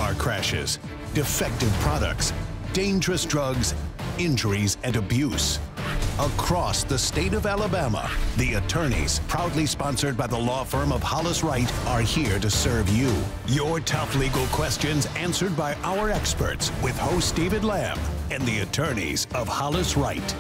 car crashes, defective products, dangerous drugs, injuries, and abuse. Across the state of Alabama, the attorneys, proudly sponsored by the law firm of Hollis, Wright, are here to serve you. Your tough legal questions answered by our experts with host David Lamb and the attorneys of Hollis, Wright.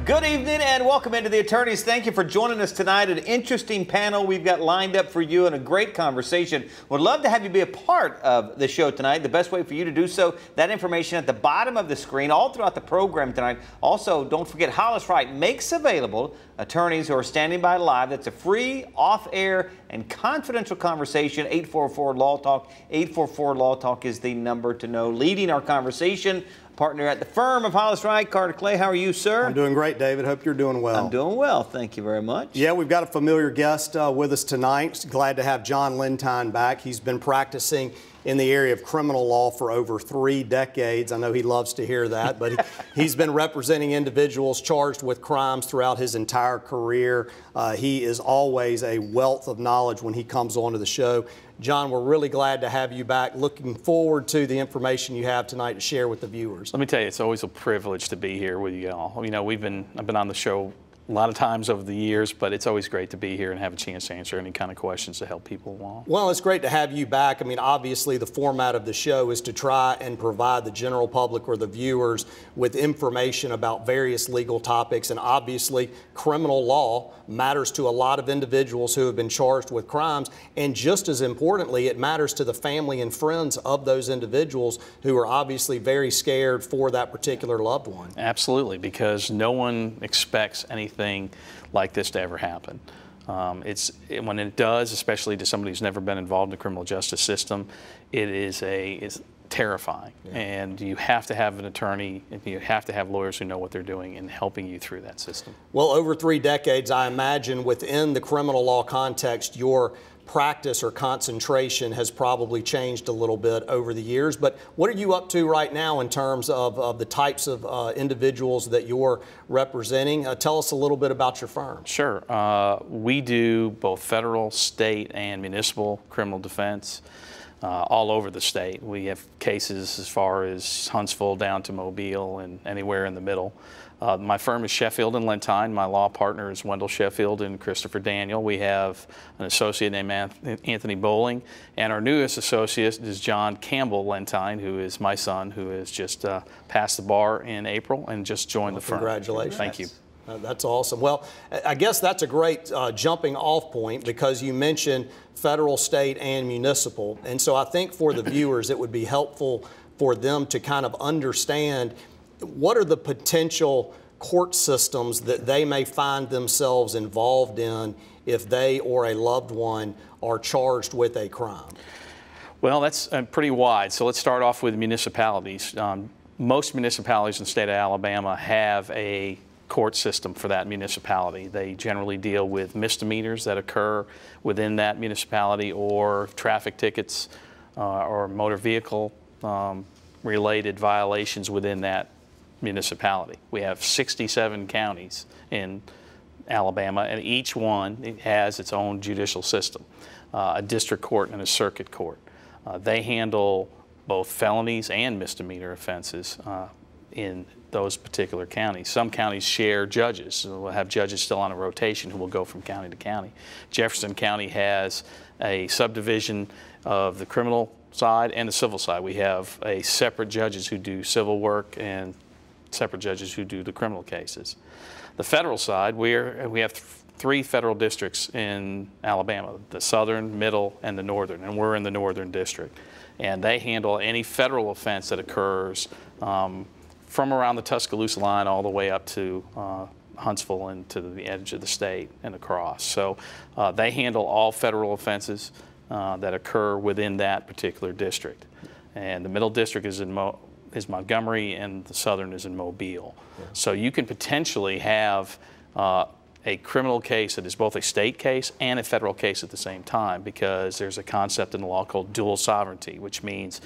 Good evening and welcome into the attorneys. Thank you for joining us tonight. An interesting panel we've got lined up for you and a great conversation. Would love to have you be a part of the show tonight. The best way for you to do so, that information at the bottom of the screen all throughout the program tonight. Also, don't forget Hollis Wright makes available attorneys who are standing by live. That's a free, off-air, and confidential conversation. 844-LAW-TALK. 844-LAW-TALK is the number to know. Leading our conversation, partner at the firm of Hollis, Wright, Carter Clay. How are you, sir? I'm doing great, David. Hope you're doing well. I'm doing well. Thank you very much. Yeah, we've got a familiar guest with us tonight. Glad to have John Lentine back. He's been practicing in the area of criminal law for over 3 decades. I know he loves to hear that, but he's been representing individuals charged with crimes throughout his entire career. He is always a wealth of knowledge when he comes onto the show. John, we're really glad to have you back. Looking forward to the information you have tonight to share with the viewers. Let me tell you, it's always a privilege to be here with you all. You know, I've been on the show a lot of times over the years, but it's always great to be here and have a chance to answer any kind of questions to help people along. Well, it's great to have you back. I mean, obviously the format of the show is to try and provide the general public or the viewers with information about various legal topics, and obviously criminal law matters to a lot of individuals who have been charged with crimes, and just as importantly, it matters to the family and friends of those individuals who are obviously very scared for that particular loved one. Absolutely, because no one expects anything like this to ever happen. When it does, especially to somebody who's never been involved in the criminal justice system, it's terrifying. Yeah. And you have to have an attorney, and you have to have lawyers who know what they're doing in helping you through that system. Well, over 3 decades, I imagine within the criminal law context, your practice or concentration has probably changed a little bit over the years. But what are you up to right now in terms of the types of individuals that you're representing? Tell us a little bit about your firm. Sure. We do both federal, state, and municipal criminal defense all over the state. We have cases as far as Huntsville down to Mobile and anywhere in the middle. My firm is Sheffield and Lentine. My law partner is Wendell Sheffield and Christopher Daniel. We have an associate named Anthony Bowling, and our newest associate is John Campbell Lentine, who is my son, who has just passed the bar in April and just joined the firm. Congratulations. Thank you. That's awesome. Well, I guess that's a great jumping off point, because you mentioned federal, state, and municipal. And so I think for the viewers, it would be helpful for them to kind of understand what are the potential court systems that they may find themselves involved in if they or a loved one are charged with a crime. Well, that's pretty wide. So let's start off with municipalities. Most municipalities in the state of Alabama have a court system for that municipality. They generally deal with misdemeanors that occur within that municipality, or traffic tickets or motor vehicle related violations within that municipality. We have 67 counties in Alabama, and each one has its own judicial system, a district court and a circuit court. They handle both felonies and misdemeanor offenses in those particular counties. Some counties share judges, so we'll have judges still on a rotation who will go from county to county. Jefferson County has a subdivision of the criminal side and the civil side. We have a separate judges who do civil work and separate judges who do the criminal cases. The federal side, we have 3 federal districts in Alabama, the southern, middle, and the northern, and we're in the northern district. And they handle any federal offense that occurs from around the Tuscaloosa line all the way up to Huntsville and to the edge of the state and across. So they handle all federal offenses that occur within that particular district. And the middle district is in Montgomery, and the southern is in Mobile. Yeah. So you can potentially have a criminal case that is both a state case and a federal case at the same time, because there's a concept in the law called dual sovereignty, which means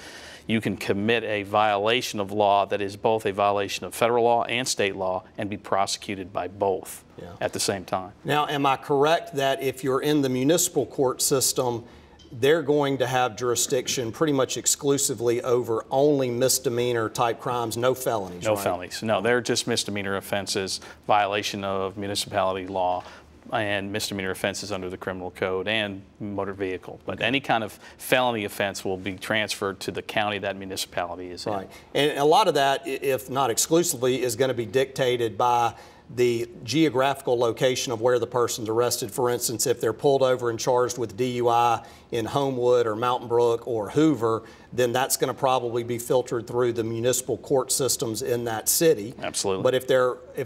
you can commit a violation of law that is both a violation of federal law and state law and be prosecuted by both at the same time. Now, am I correct that if you're in the municipal court system, they're going to have jurisdiction pretty much exclusively over only misdemeanor type crimes, no felonies, No right? felonies. No, they're just misdemeanor offenses, violation of municipality law, and misdemeanor offenses under the criminal code and motor vehicle. But any kind of felony offense will be transferred to the county that municipality is in. Right. And a lot of that, if not exclusively, is going to be dictated by the geographical location of where the person's arrested. For instance, if they're pulled over and charged with DUI in Homewood or Mountain Brook or Hoover, then that's going to probably be filtered through the municipal court systems in that city. Absolutely. But if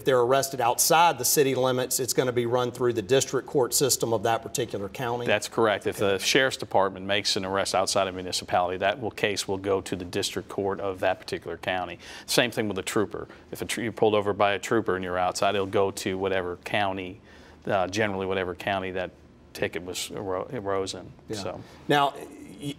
they're arrested outside the city limits, it's going to be run through the district court system of that particular county. That's correct. If the sheriff's department makes an arrest outside a municipality, that case will go to the district court of that particular county. Same thing with a trooper. If you're pulled over by a trooper and you're outside, it'll go to whatever county, generally whatever county that ticket arose in. Yeah. So. Now,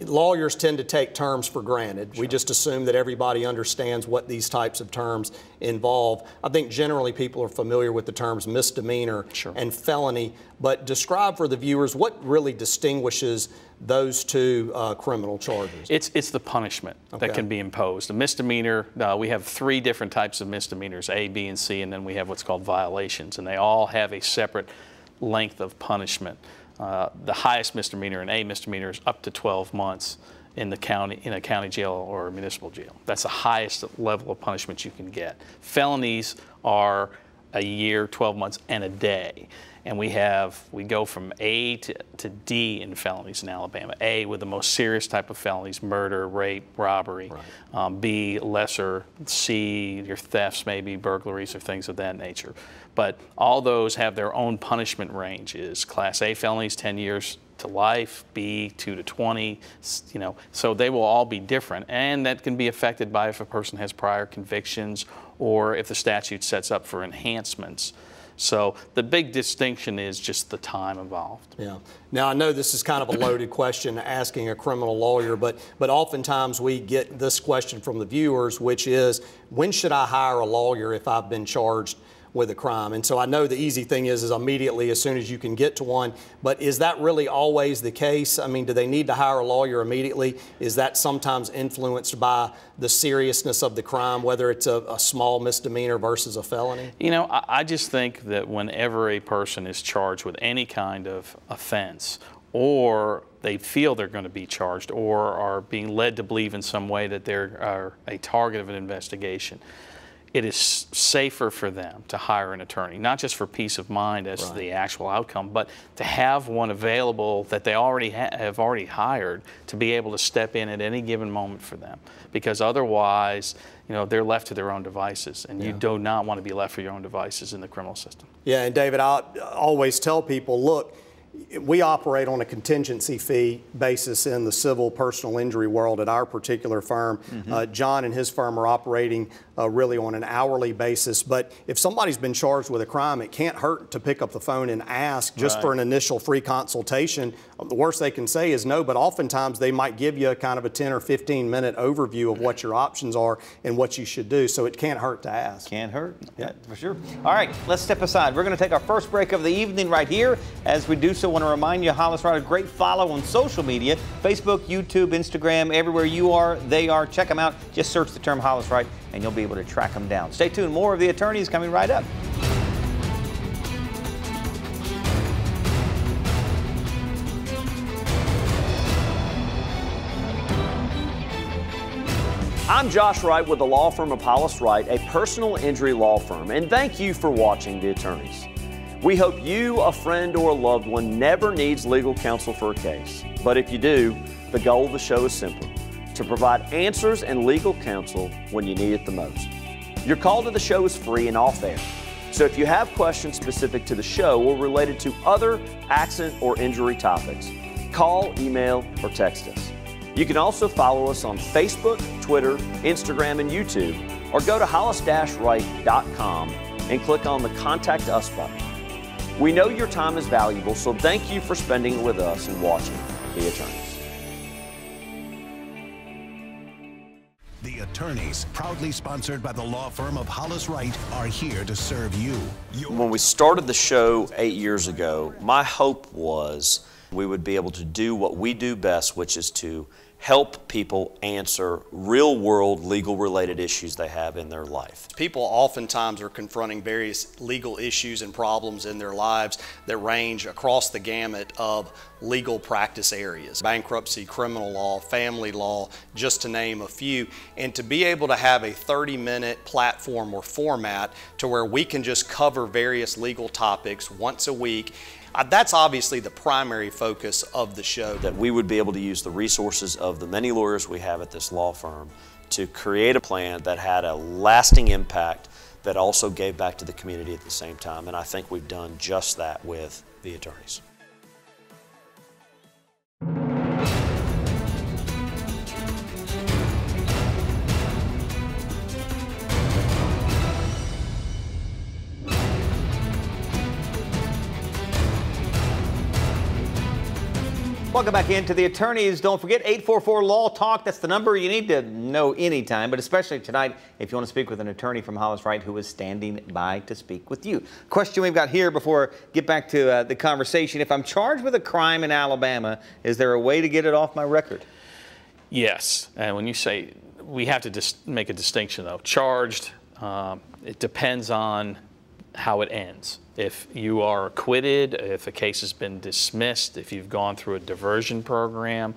lawyers tend to take terms for granted. Sure. We just assume that everybody understands what these types of terms involve. I think generally people are familiar with the terms misdemeanor Sure. and felony, but describe for the viewers what really distinguishes those two criminal charges. It's the punishment that can be imposed. A misdemeanor, we have 3 different types of misdemeanors, A, B, and C, and then we have what's called violations, and they all have a separate length of punishment. The highest misdemeanor, an A misdemeanor, is up to 12 months in a county jail or a municipal jail. That's the highest level of punishment you can get. Felonies are a year, 12 months, and a day. And we go from A to D in felonies in Alabama. A with the most serious type of felonies, murder, rape, robbery. Right. B, lesser. C, your thefts, maybe burglaries or things of that nature. But all those have their own punishment ranges. Class A felonies, 10 years to life. B, 2 to 20. So they will all be different, and that can be affected by if a person has prior convictions or if the statute sets up for enhancements. So the big distinction is just the time involved. Yeah. Now, I know this is kind of a loaded question asking a criminal lawyer, but oftentimes we get this question from the viewers, which is, when should I hire a lawyer if I've been charged with a crime? And so I know the easy thing is immediately as soon as you can get to one, but is that really always the case? I mean, do they need to hire a lawyer immediately? Is that sometimes influenced by the seriousness of the crime, whether it's a small misdemeanor versus a felony? I just think that whenever a person is charged with any kind of offense, or they feel they're going to be charged, or are being led to believe in some way that they're a target of an investigation, it is safer for them to hire an attorney, not just for peace of mind as to the actual outcome, but to have one available that they already have hired to be able to step in at any given moment for them. Because otherwise, they're left to their own devices, and you do not want to be left for your own devices in the criminal system. Yeah, and David, I always tell people, look, we operate on a contingency fee basis in the civil personal injury world at our particular firm. John and his firm are operating really on an hourly basis. But if somebody's been charged with a crime, it can't hurt to pick up the phone and ask just for an initial free consultation. The worst they can say is no, but oftentimes they might give you a kind of a 10 or 15 minute overview of what your options are and what you should do. So it can't hurt to ask. Can't hurt, yeah, for sure. All right, let's step aside. We're going to take our first break of the evening right here. As we do so, I want to remind you, Hollis Wright, a great follow on social media, Facebook, YouTube, Instagram, everywhere you are, they are. Check them out. Just search the term Hollis Wright, and you'll be able to track them down. Stay tuned. More of The Attorneys coming right up. I'm Josh Wright with the law firm of Hollis Wright, a personal injury law firm, and thank you for watching The Attorneys. We hope you, a friend, or a loved one never needs legal counsel for a case. But if you do, the goal of the show is simple: to provide answers and legal counsel when you need it the most. Your call to the show is free and off air. So if you have questions specific to the show or related to other accident or injury topics, call, email, or text us. You can also follow us on Facebook, Twitter, Instagram, and YouTube, or go to hollis-wright.com and click on the Contact Us button. We know your time is valuable, so thank you for spending it with us and watching The Attorneys. The Attorneys, proudly sponsored by the law firm of Hollis Wright, are here to serve you. When we started the show 8 years ago, my hope was We would be able to do what we do best, which is to help people answer real-world legal-related issues they have in their life. People oftentimes are confronting various legal issues and problems in their lives that range across the gamut of legal practice areas. Bankruptcy, criminal law, family law, just to name a few. And to be able to have a 30-minute platform or format to where we can just cover various legal topics once a week, that's obviously the primary focus of the show. That we would be able to use the resources of the many lawyers we have at this law firm to create a plan that had a lasting impact that also gave back to the community at the same time. And I think we've done just that with the attorneys. Welcome back into the attorneys. Don't forget 844-LAW-TALK. That's the number you need to know anytime, but especially tonight if you want to speak with an attorney from Hollis, Wright, who is standing by to speak with you. Question we've got here before I get back to the conversation. If I'm charged with a crime in Alabama, is there a way to get it off my record? Yes. And when you say, we have to make a distinction, though. Charged, it depends on how it ends. If you are acquitted, if a case has been dismissed, if you've gone through a diversion program,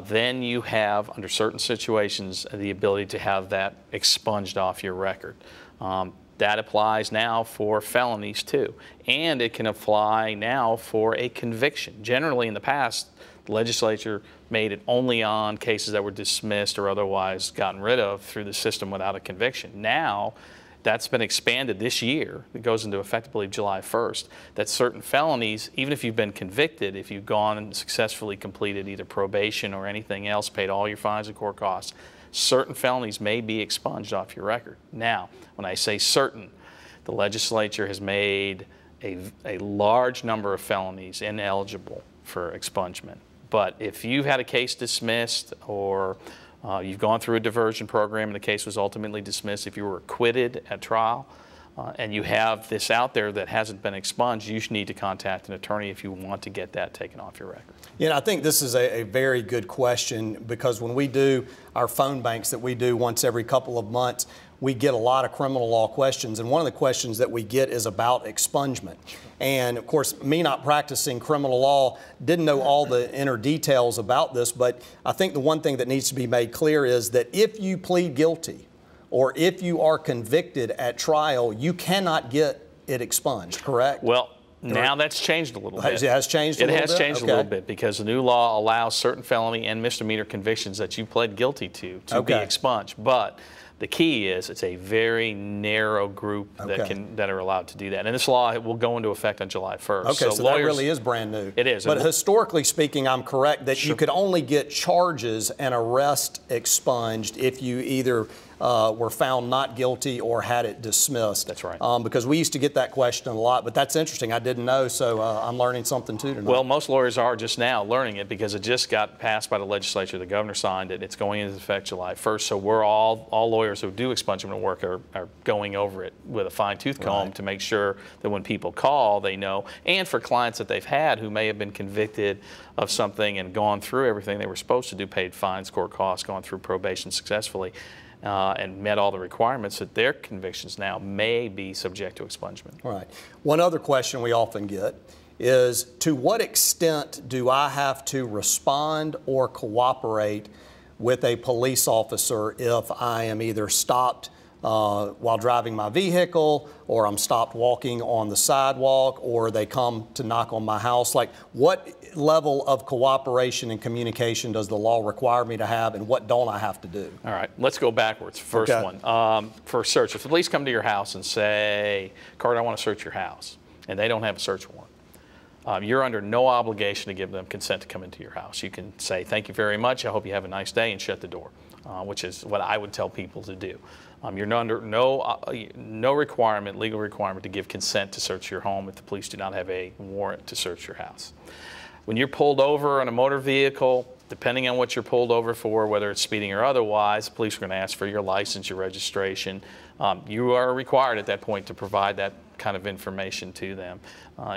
then you have, under certain situations, the ability to have that expunged off your record. That applies now for felonies too, and it can apply now for a conviction. Generally in the past, the legislature made it only on cases that were dismissed or otherwise gotten rid of through the system without a conviction. Now, that's been expanded this year. It goes into effect, I believe, July 1st, that certain felonies, even if you've been convicted, if you've gone and successfully completed either probation or anything else, paid all your fines and court costs, certain felonies may be expunged off your record. Now, when I say certain, the legislature has made a large number of felonies ineligible for expungement. But if you've had a case dismissed or you've gone through a diversion program and the case was ultimately dismissed, if you were acquitted at trial, and you have this out there that hasn't been expunged, you should need to contact an attorney if you want to get that taken off your record. Yeah, I think this is a very good question, because when we do our phone banks that we do once every couple of months, we get a lot of criminal law questions, and one of the questions that we get is about expungement. And of course, me not practicing criminal law, didn't know all the inner details about this, but I think the one thing that needs to be made clear is that if you plead guilty or if you are convicted at trial, you cannot get it expunged, correct? Well, now that's changed a little bit. It has changed a little bit? It has changed a little bit, because the new law allows certain felony and misdemeanor convictions that you pled guilty to be expunged. But the key is it's a very narrow group that are allowed to do that. And this law will go into effect on July 1st. Okay, so that really is brand new. It is. But historically speaking, I'm correct that you could only get charges and arrest expunged if you either were found not guilty or had it dismissed. That's right. Because we used to get that question a lot, but that's interesting. I didn't know, so I'm learning something too tonight. Well, most lawyers are just now learning it because it just got passed by the legislature. The governor signed it. It's going into effect July 1st. So we're all lawyers who do expungement work are going over it with a fine-tooth comb to make sure that when people call, they know. And for clients that they've had who may have been convicted of something and gone through everything they were supposed to do, paid fines, court costs, gone through probation successfully, and met all the requirements, that their convictions now may be subject to expungement. Right. One other question we often get is, to what extent do I have to respond or cooperate with a police officer if I am either stopped while driving my vehicle, or I'm stopped walking on the sidewalk, or they come to knock on my house? Like, what level of cooperation and communication does the law require me to have, and what don't I have to do? All right, let's go backwards. First one, for a search. If the police come to your house and say, Carter, I want to search your house, and they don't have a search warrant, you're under no obligation to give them consent to come into your house. You can say, thank you very much, I hope you have a nice day, and shut the door, which is what I would tell people to do. You're under no requirement, legal requirement, to give consent to search your home if the police do not have a warrant to search your house. When you're pulled over on a motor vehicle, depending on what you're pulled over for, whether it's speeding or otherwise, the police are going to ask for your license, your registration. You are required at that point to provide that kind of information to them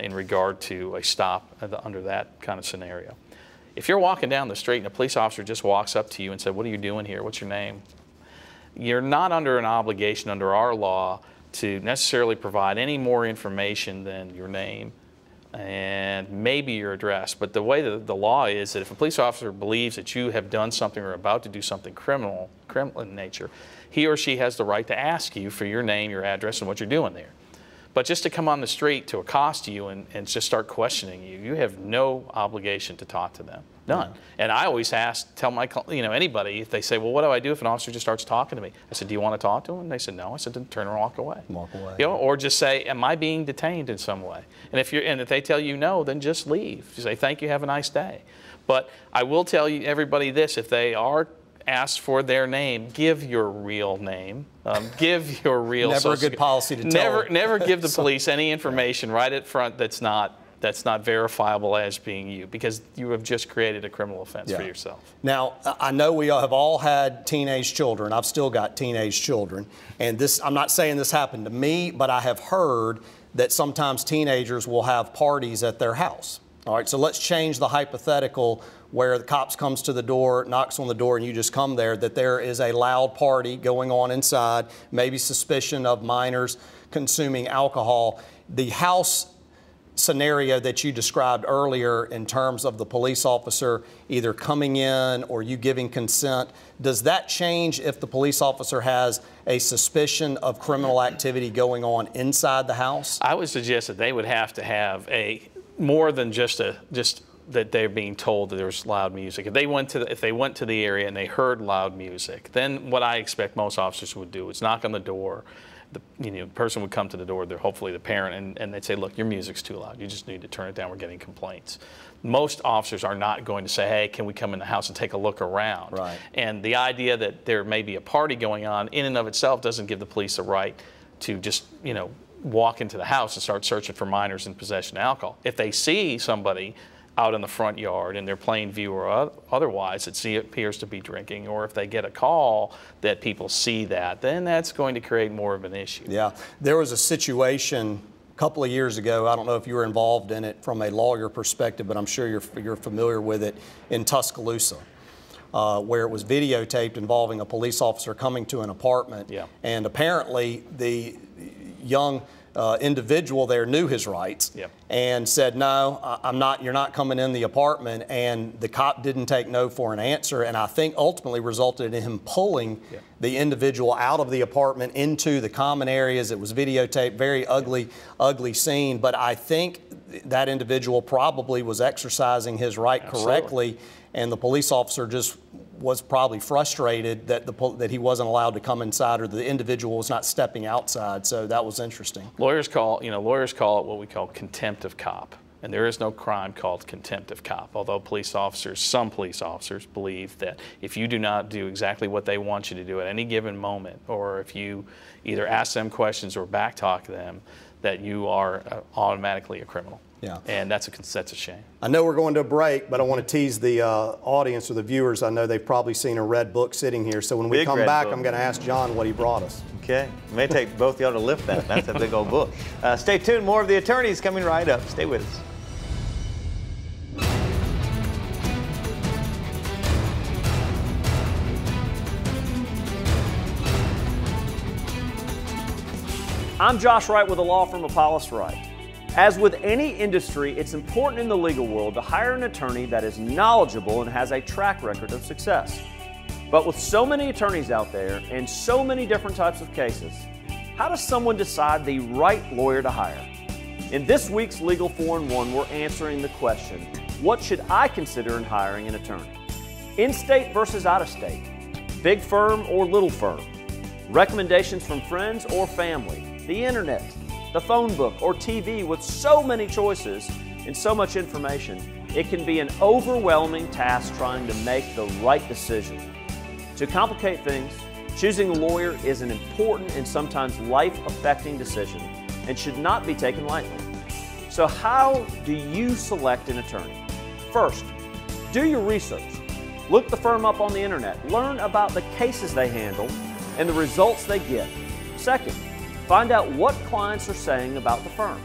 in regard to a stop under that kind of scenario. If you're walking down the street and a police officer just walks up to you and said, "What are you doing here? What's your name?" You're not under an obligation under our law to necessarily provide any more information than your name and maybe your address. But the way that the law is that if a police officer believes that you have done something or are about to do something criminal in nature, he or she has the right to ask you for your name, your address, and what you're doing there. But just to come on the street to accost you and just start questioning you, you have no obligation to talk to them. None. And I always tell my, anybody, if they say, "Well, what do I do if an officer just starts talking to me?" I said, "Do you want to talk to him?" And they said, "No." I said, "Then turn and walk away." Walk away. Or just say, "Am I being detained in some way?" And if they tell you no, then just leave. Just say, "Thank you, have a nice day." But I will tell you, everybody, this: if they are asked for their name, give your real name. Give your real. Never a good policy to tell. Never give the police any information right at front that's not verifiable as being you, because you have just created a criminal offense for yourself. Now, I know we have all had teenage children. I've still got teenage children. And I'm not saying this happened to me, but I have heard that sometimes teenagers will have parties at their house. All right, so let's change the hypothetical where the cops comes to the door, knocks on the door, and you just come there, that there is a loud party going on inside, maybe suspicion of minors consuming alcohol. The house scenario that you described earlier in terms of the police officer either coming in or you giving consent, does that change if the police officer has a suspicion of criminal activity going on inside the house? I would suggest that they would have to have more than just that they're being told that there's loud music. If they went to the area and they heard loud music, then what I expect most officers would do is knock on the door. The person would come to the door, hopefully the parent, and they'd say, "Look, your music's too loud. You just need to turn it down. We're getting complaints." Most officers are not going to say, "Hey, can we come in the house and take a look around?" Right. And the idea that there may be a party going on in and of itself doesn't give the police a right to just, walk into the house and start searching for minors in possession of alcohol. If they see somebody out in the front yard in their plain view or otherwise that appears to be drinking, or if they get a call that people see that, then that's going to create more of an issue. Yeah, there was a situation a couple of years ago, I don't know if you were involved in it from a lawyer perspective, but I'm sure you're familiar with it, in Tuscaloosa, where it was videotaped involving a police officer coming to an apartment, and apparently the young individual there knew his rights and said, "No, you're not coming in the apartment," and the cop didn't take no for an answer, and I think ultimately resulted in him pulling the individual out of the apartment into the common areas. It was videotaped, very ugly scene, but I think that individual probably was exercising his right correctly, and the police officer just was probably frustrated that he wasn't allowed to come inside, or the individual was not stepping outside. So that was interesting. Lawyers call it what we call contempt of cop, and there is no crime called contempt of cop. Although some police officers believe that if you do not do exactly what they want you to do at any given moment, or if you either ask them questions or backtalk them, that you are automatically a criminal. Yeah. And that's a shame. I know we're going to a break, but I want to tease the audience or the viewers. I know they've probably seen a red book sitting here. So when we come back, I'm going to ask John what he brought us. Okay. It may take both of y'all to lift that. That's a big old book. Stay tuned. More of The Attorneys coming right up. Stay with us. I'm Josh Wright with the law firm of Hollis, Wright. As with any industry, it's important in the legal world to hire an attorney that is knowledgeable and has a track record of success. But with so many attorneys out there and so many different types of cases, how does someone decide the right lawyer to hire? In this week's Legal 4-in-1, we're answering the question, what should I consider in hiring an attorney? In-state versus out-of-state, big firm or little firm, recommendations from friends or family, the internet, the phone book, or TV. With so many choices and so much information, it can be an overwhelming task trying to make the right decision. To complicate things, choosing a lawyer is an important and sometimes life-affecting decision and should not be taken lightly. So how do you select an attorney? First, do your research. Look the firm up on the internet. Learn about the cases they handle and the results they get. Second, Find out what clients are saying about the firm.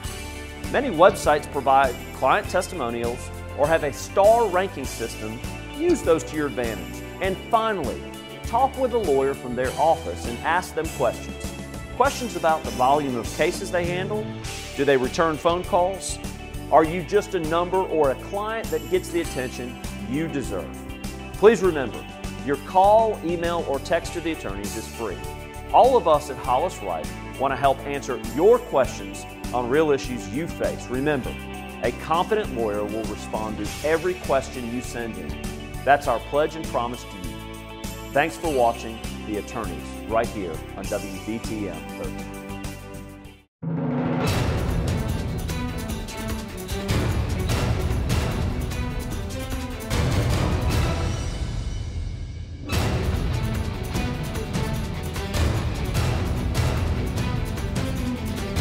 Many websites provide client testimonials or have a star ranking system. Use those to your advantage. And finally, talk with a lawyer from their office and ask them questions. Questions about the volume of cases they handle. Do they return phone calls? Are you just a number or a client that gets the attention you deserve? Please remember, your call, email, or text to the attorneys is free. All of us at Hollis Wright want to help answer your questions on real issues you face. Remember, a competent lawyer will respond to every question you send in. That's our pledge and promise to you. Thanks for watching The Attorneys right here on WBTM 30.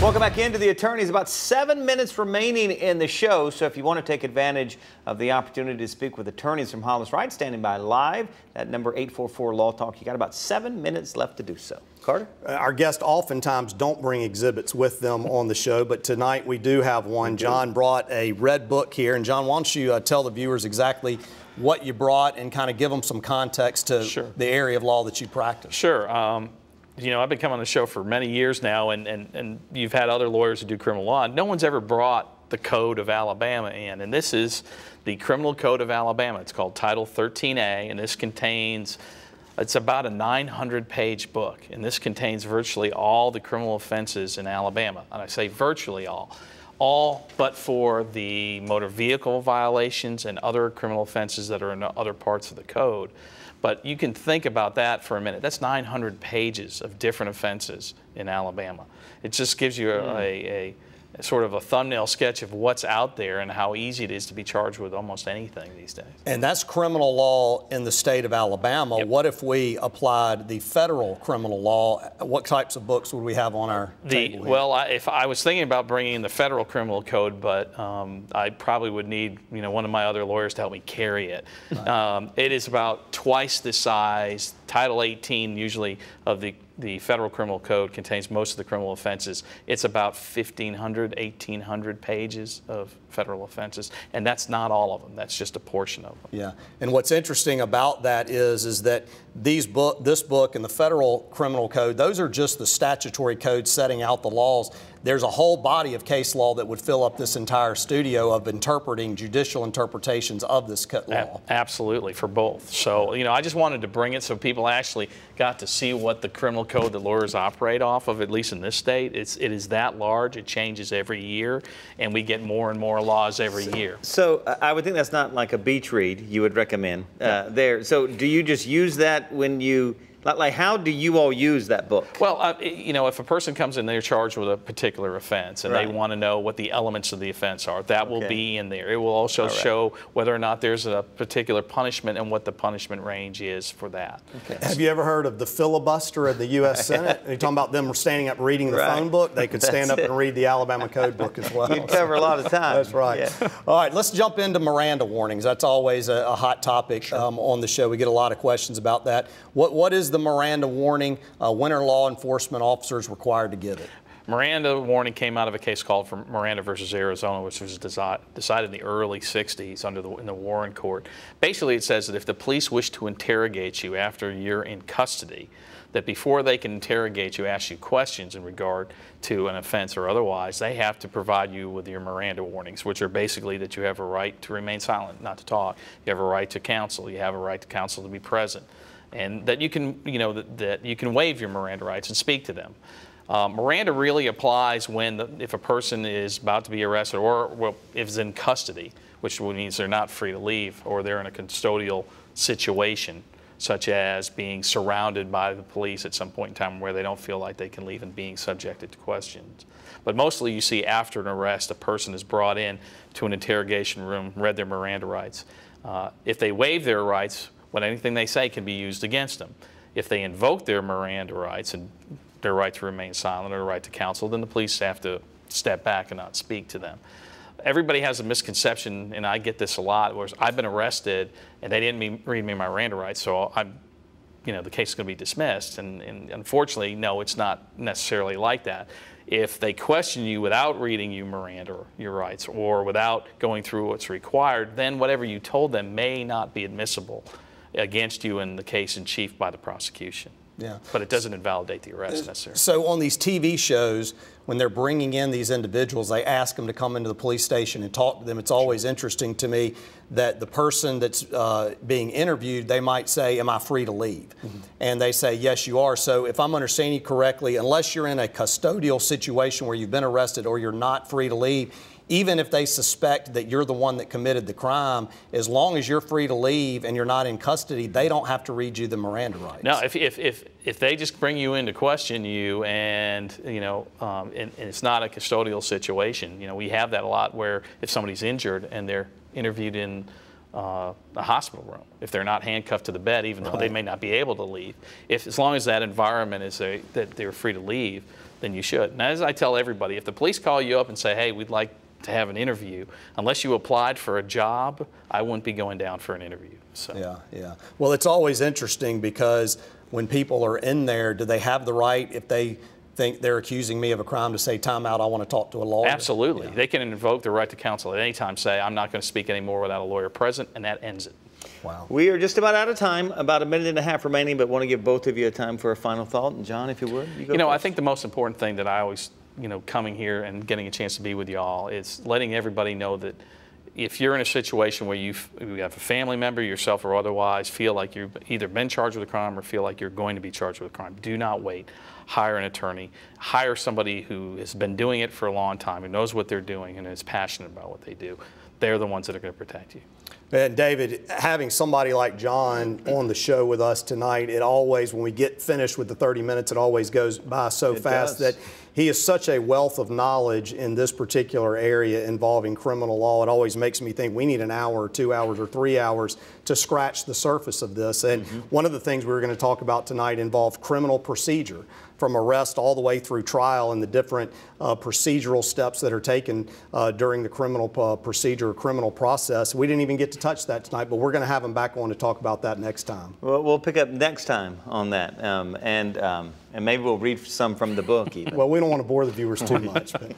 Welcome back into The Attorneys. About 7 minutes remaining in the show, so if you want to take advantage of the opportunity to speak with attorneys from Hollis Wright, standing by live, that number 844-LAW-TALK, you got about 7 minutes left to do so. Carter? Our guests oftentimes don't bring exhibits with them on the show, but tonight we do have one. John brought a red book here, and John, why don't you tell the viewers exactly what you brought and kind of give them some context to the area of law that you practice. Sure. You know, I've been coming on the show for many years now, and you've had other lawyers who do criminal law. No one's ever brought the Code of Alabama in, and this is the Criminal Code of Alabama. It's called Title 13A, and this contains, it's about a 900-page book, and this contains virtually all the criminal offenses in Alabama. And I say virtually all but for the motor vehicle violations and other criminal offenses that are in other parts of the code. But you can think about that for a minute. That's 900 pages of different offenses in Alabama. It just gives you a sort of a thumbnail sketch of what's out there and how easy it is to be charged with almost anything these days. And that's criminal law in the state of Alabama. Yep. What if we applied the federal criminal law? What types of books would we have on our table here? Well, if I was thinking about bringing in the federal criminal code, but I probably would need one of my other lawyers to help me carry it. Right. It is about twice the size. Title 18 usually of the federal criminal code contains most of the criminal offenses. It's about 1,500, 1,800 pages of federal offenses, and that's not all of them. That's just a portion of them. Yeah, and what's interesting about that is that this book and the federal criminal code, those are just the statutory codes setting out the laws. There's a whole body of case law that would fill up this entire studio of interpreting judicial interpretations of this law. Absolutely, for both. So, I just wanted to bring it so people actually got to see what the criminal code that lawyers operate off of, at least in this state. It is that large. It changes every year, and we get more and more laws every year. So I would think that's not like a beach read you would recommend there. So do you just use that when you... Like, how do you all use that book? Well, if a person comes in, they're charged with a particular offense, and they want to know what the elements of the offense are. That will be in there. It will also show whether or not there's a particular punishment and what the punishment range is for that. Okay. Have you ever heard of the filibuster of the U.S. Senate? You're talking about them standing up reading the phone book? They could stand up and read the Alabama Code book as well. You'd cover a lot of time. That's right. Yeah. All right, let's jump into Miranda warnings. That's always a hot topic on the show. We get a lot of questions about that. What is the Miranda warning? When are law enforcement officers required to give it? Miranda warning came out of a case called Miranda versus Arizona, which was decided in the early 60s in the Warren Court. Basically, it says that if the police wish to interrogate you after you're in custody, that before they can interrogate you, ask you questions in regard to an offense or otherwise, they have to provide you with your Miranda warnings, which are basically that you have a right to remain silent, not to talk. You have a right to counsel. You have a right to counsel to be present. And that you can, that you can waive your Miranda rights and speak to them. Miranda really applies if a person is about to be arrested or if it's in custody, which means they're not free to leave, or they're in a custodial situation, such as being surrounded by the police at some point in time where they don't feel like they can leave and being subjected to questions. But mostly you see after an arrest, a person is brought in to an interrogation room, read their Miranda rights. If they waive their rights, anything they say can be used against them. If they invoke their Miranda rights and their right to remain silent or right to counsel, then the police have to step back and not speak to them. Everybody has a misconception, and I get this a lot, where I've been arrested and they didn't read me my Miranda rights, so the case is going to be dismissed. And unfortunately, no, it's not necessarily like that. If they question you without reading you Miranda or your rights, or without going through what's required, then whatever you told them may not be admissible against you in the case in chief by the prosecution. Yeah. But it doesn't invalidate the arrest necessarily. So on these TV shows, when they're bringing in these individuals, they ask them to come into the police station and talk to them. It's always interesting to me that the person that's being interviewed, they might say, am I free to leave? Mm-hmm. And they say, yes, you are. So if I'm understanding you correctly, unless you're in a custodial situation where you've been arrested or you're not free to leave, even if they suspect that you're the one that committed the crime, as long as you're free to leave and you're not in custody, they don't have to read you the Miranda rights. No, if they just bring you in to question you, and and it's not a custodial situation, we have that a lot where if somebody's injured and they're interviewed in a hospital room, if they're not handcuffed to the bed, even though they may not be able to leave, as long as that environment is that they're free to leave, then you should. And as I tell everybody, if the police call you up and say, hey, we'd like to have an interview, unless you applied for a job, I wouldn't be going down for an interview. So. Yeah. Well, it's always interesting because when people are in there, do they have the right, if they think they're accusing me of a crime, to say, time out, I want to talk to a lawyer? Absolutely. Yeah. They can invoke their right to counsel at any time, say, I'm not going to speak anymore without a lawyer present, and that ends it. Wow. We are just about out of time, about a minute and a half remaining, but want to give both of you a time for a final thought. And John, if you would, you go first. I think the most important thing that I always coming here and getting a chance to be with y'all is letting everybody know that if you're in a situation where you have a family member, yourself or otherwise, feel like you've either been charged with a crime or feel like you're going to be charged with a crime, do not wait. Hire an attorney. Hire somebody who has been doing it for a long time, who knows what they're doing and is passionate about what they do. They're the ones that are going to protect you. And David, having somebody like John on the show with us tonight, it always, when we get finished with the 30 minutes, it always goes by so fast that he is such a wealth of knowledge in this particular area involving criminal law. It always makes me think we need an hour or 2 hours or 3 hours to scratch the surface of this. And one of the things we were going to talk about tonight involved criminal procedure, from arrest all the way through trial, and the different procedural steps that are taken during the criminal procedure or criminal process. We didn't even get to touch that tonight, but we're going to have him back on to talk about that next time. Well, we'll pick up next time on that, and maybe we'll read some from the book even. Well, we don't want to bore the viewers too much. But.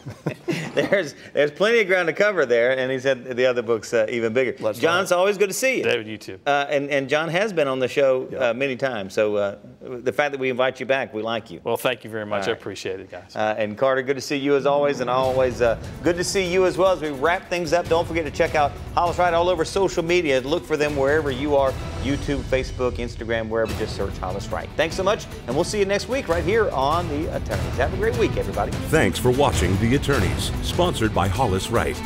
There's plenty of ground to cover there, and he said the other book's even bigger. John, it's always good to see you. David, you too. And John has been on the show many times, so the fact that we invite you back, we like you. Well, thank you very much. Right. I appreciate it, guys. And Carter, good to see you as always, and always good to see you as well. As we wrap things up, don't forget to check out Hollis Wright all over social media. Look for them wherever you are, YouTube, Facebook, Instagram, wherever. Just search Hollis Wright. Thanks so much, and we'll see you next week right here on The Attorneys. Have a great week, everybody. Thanks for watching The Attorneys, sponsored by Hollis Wright.